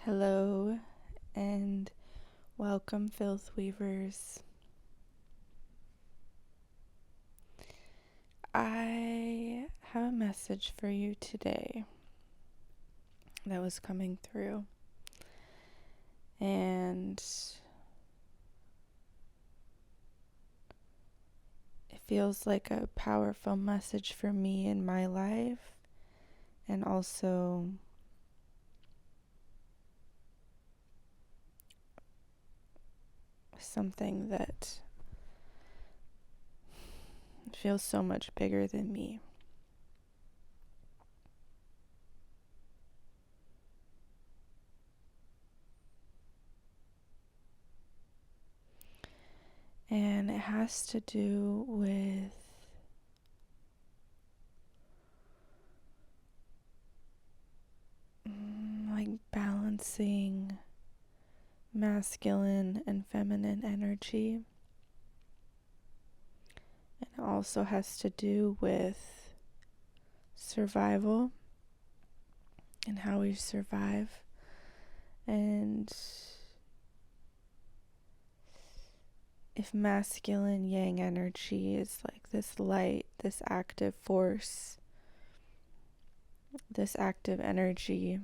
Hello and welcome, Filth Weavers. I have a message for you today that was coming through, and it feels like a powerful message for me in my life, and also something that feels so much bigger than me. And it has to do with balancing masculine and feminine energy. And it also has to do with survival and how we survive. And if masculine yang energy is like this light, this active force, this active energy,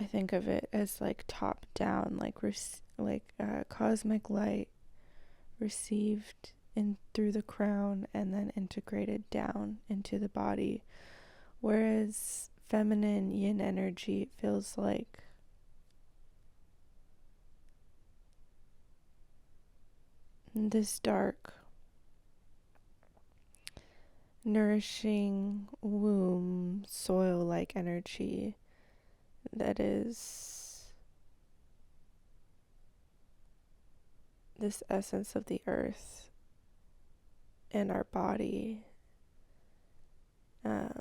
I think of it as like top down, like cosmic light received in through the crown and then integrated down into the body. Whereas feminine yin energy feels like this dark, nourishing womb, soil-like energy that is this essence of the earth in our body, our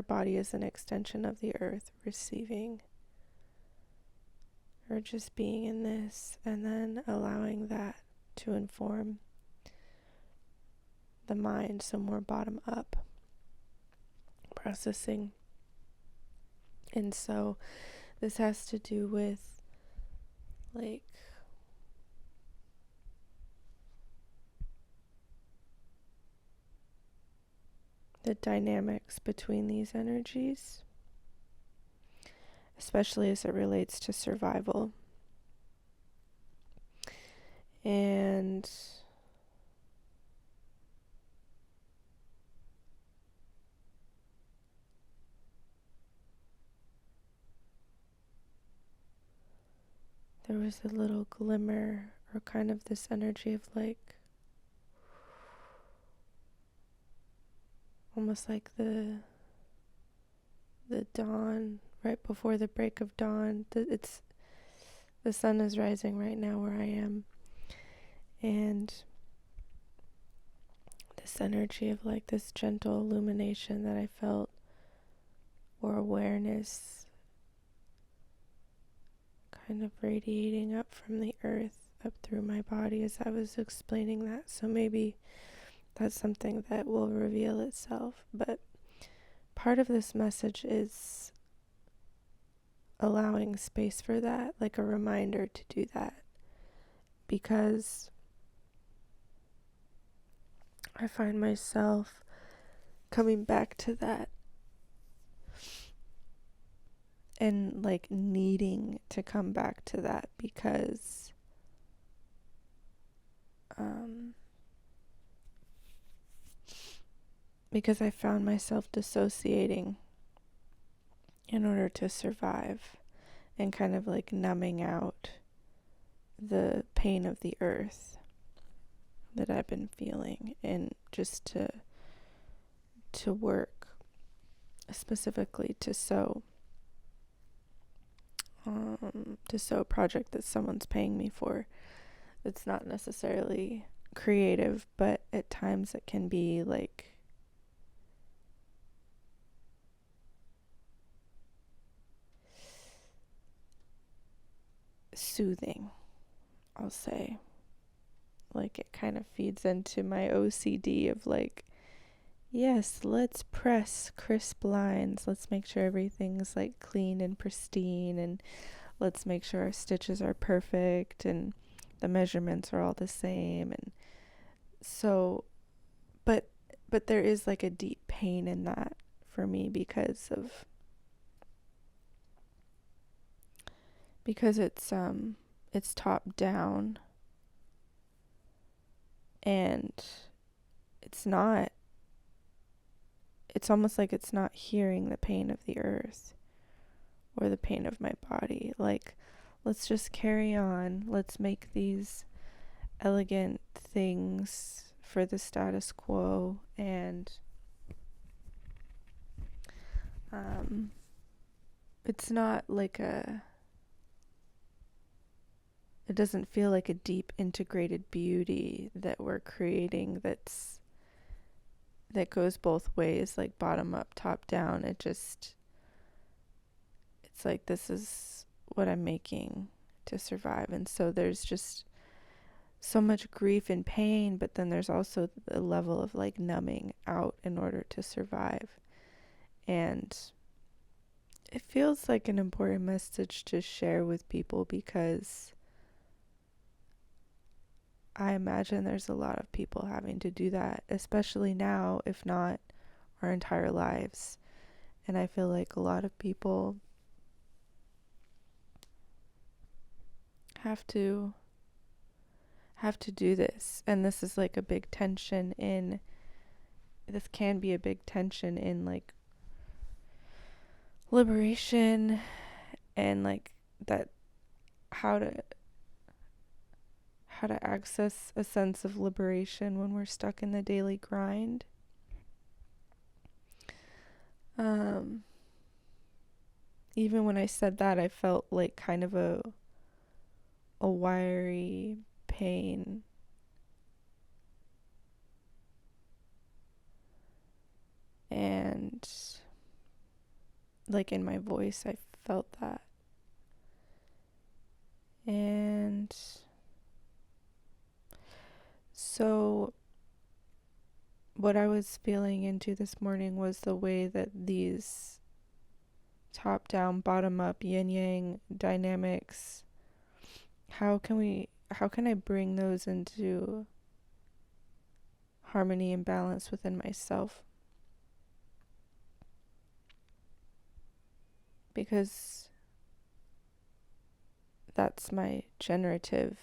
body is an extension of the earth, receiving or just being in this, and then allowing that to inform the mind, so more bottom up processing. And so this has to do with like the dynamics between these energies, especially as it relates to survival. And there was a little glimmer, or kind of this energy of like almost like the dawn, right before the break of dawn. The sun is rising right now where I am, and this energy of like this gentle illumination that I felt, or awareness, kind of radiating up from the earth up through my body as I was explaining that. So maybe that's something that will reveal itself. But part of this message is allowing space for that, like a reminder to do that, because I find myself coming back to that and like needing to come back to that because I found myself dissociating in order to survive, and kind of like numbing out the pain of the earth that I've been feeling, and just to work specifically to sew a project that someone's paying me for. It's not necessarily creative, but at times it can be like soothing, I'll say. like it kind of feeds into my OCD of like, yes, let's press crisp lines. Let's make sure everything's like clean and pristine, and let's make sure our stitches are perfect and the measurements are all the same. And so, but there is like a deep pain in that for me because it's top down, and it's almost like it's not hearing the pain of the earth or the pain of my body. Like, let's just carry on. Let's make these elegant things for the status quo, and it's not like it doesn't feel like a deep integrated beauty that we're creating that goes both ways, like bottom up, top down. It's like, this is what I'm making to survive. And so there's just so much grief and pain, but then there's also the level of like numbing out in order to survive. And it feels like an important message to share with people, because I imagine there's a lot of people having to do that, especially now, if not our entire lives. And I feel like a lot of people have to do this. And this is like a big tension in, this can be a big tension in like liberation, and like that, how to access a sense of liberation when we're stuck in the daily grind. Even when I said that, I felt like kind of a wiry pain. And like in my voice, I felt that. And so what I was feeling into this morning was the way that these top down, bottom up, yin yang dynamics, how can I bring those into harmony and balance within myself? Because that's my generative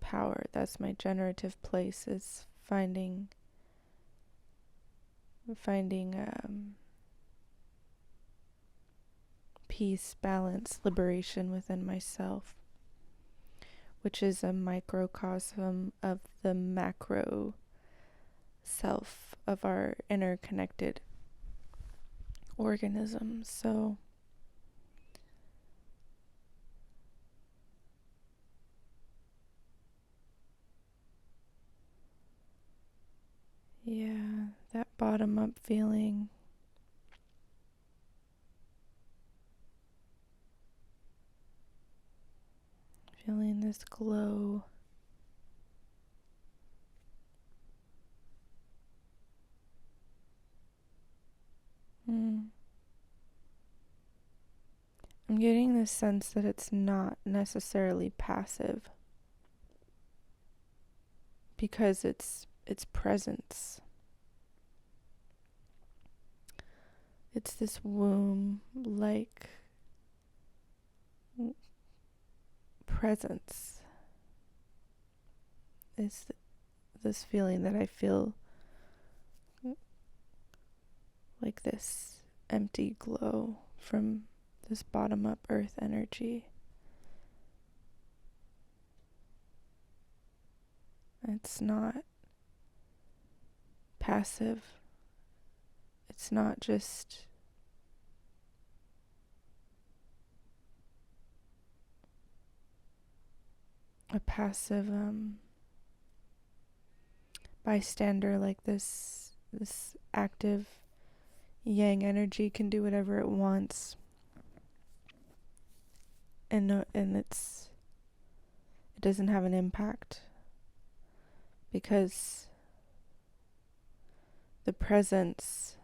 power. That's my generative place, is finding peace, balance, liberation within myself, which is a microcosm of the macro self of our interconnected organisms. So yeah, that bottom up feeling. Feeling this glow. I'm getting this sense that it's not necessarily passive, because it's presence. It's this womb-like presence. It's this feeling that I feel like this empty glow from this bottom-up earth energy. It's not passive. It's not just a passive bystander, like this active yang energy can do whatever it wants, and it's it doesn't have an impact because the presence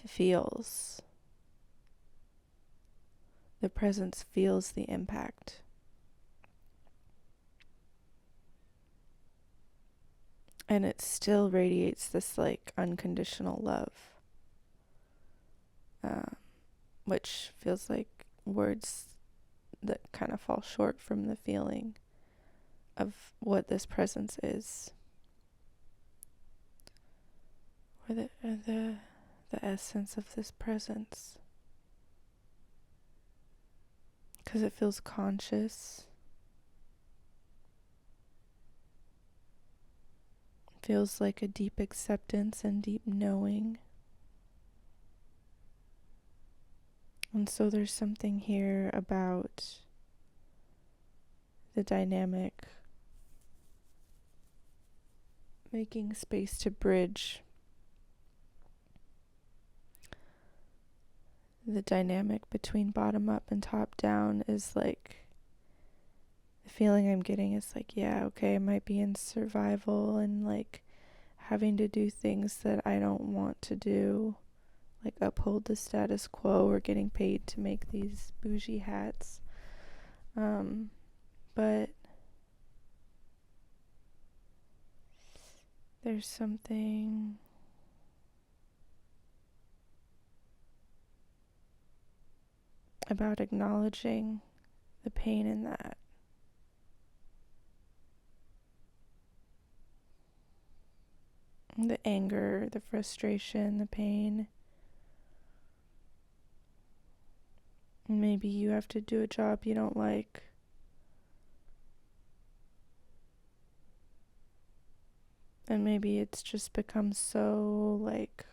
feels. The presence feels the impact. And it still radiates this like unconditional love, which feels like words that kind of fall short from the feeling of what this presence is, or the essence of this presence, because it feels conscious. It feels like a deep acceptance and deep knowing. And so there's something here about the dynamic, making space to bridge the dynamic between bottom up and top down. Is like, the feeling I'm getting is like, yeah, okay, I might be in survival and like having to do things that I don't want to do, like uphold the status quo or getting paid to make these bougie hats. But there's something about acknowledging the pain in that. The anger, the frustration, the pain. Maybe you have to do a job you don't like. And maybe it's just become so like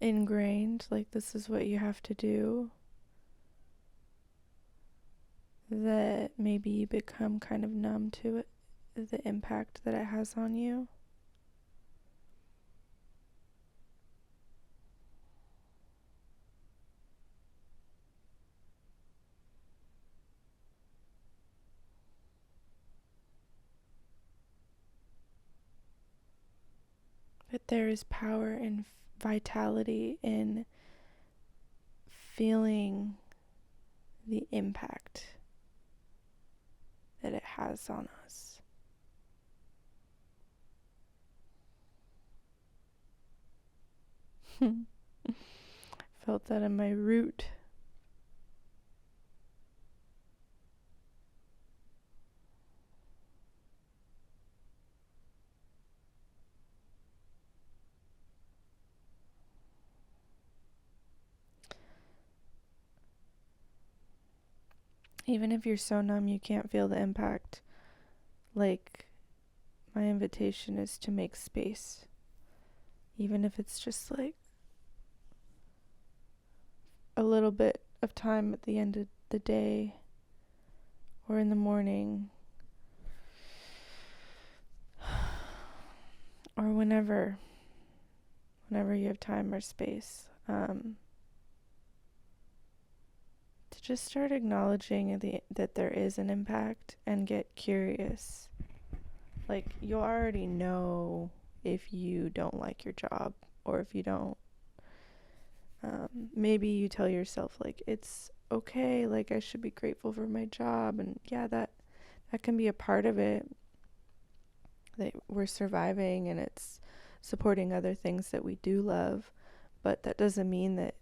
ingrained, like this is what you have to do, that maybe you become kind of numb to it, the impact that it has on you. But there is power and vitality in feeling the impact that it has on us. Felt that in my root. Even if you're so numb you can't feel the impact, like, my invitation is to make space. Even if it's just like a little bit of time at the end of the day or in the morning or whenever you have time or space, to just start acknowledging that there is an impact and get curious. Like, you'll already know if you don't like your job, or if you don't. Maybe you tell yourself, like, it's okay, like, I should be grateful for my job. And yeah, that can be a part of it, that we're surviving and it's supporting other things that we do love. But that doesn't mean that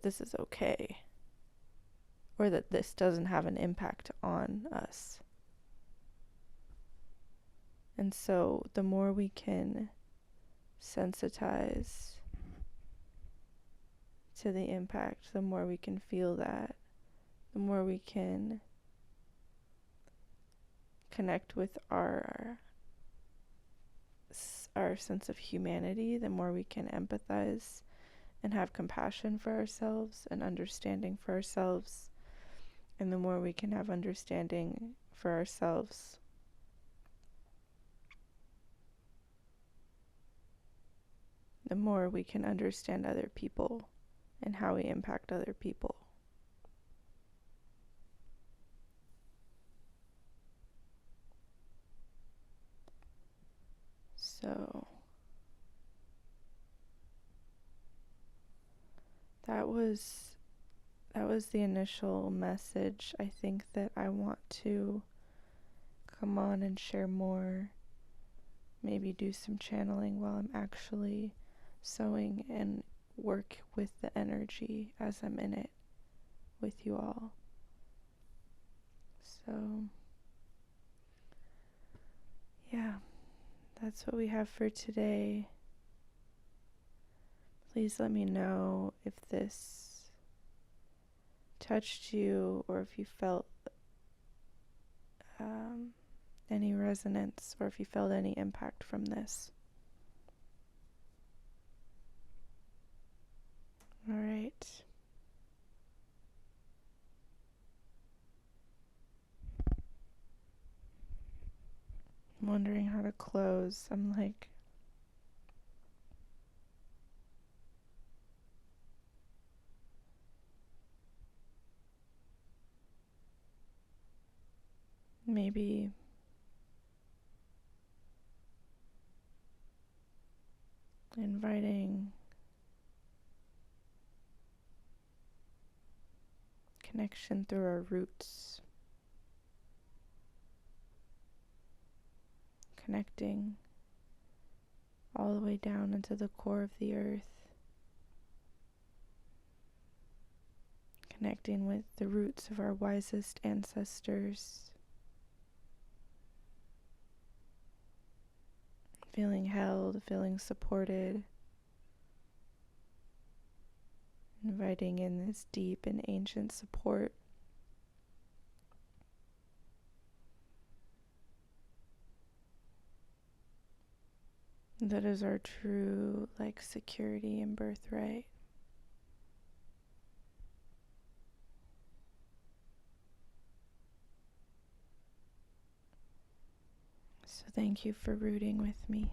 this is okay, or that this doesn't have an impact on us. And so the more we can sensitize to the impact, the more we can feel that, the more we can connect with our sense of humanity, the more we can empathize and have compassion for ourselves and understanding for ourselves. And the more we can have understanding for ourselves, the more we can understand other people and how we impact other people. So that was the initial message. I think that I want to come on and share more, maybe do some channeling while I'm actually sewing and work with the energy as I'm in it with you all. So yeah, that's what we have for today. Please let me know if this touched you, or if you felt any resonance, or if you felt any impact from this. All right. I'm wondering how to close. I'm like, maybe inviting connection through our roots, connecting all the way down into the core of the earth, connecting with the roots of our wisest ancestors, feeling held, feeling supported, inviting in this deep and ancient support. That is our true, security and birthright. So thank you for rooting with me.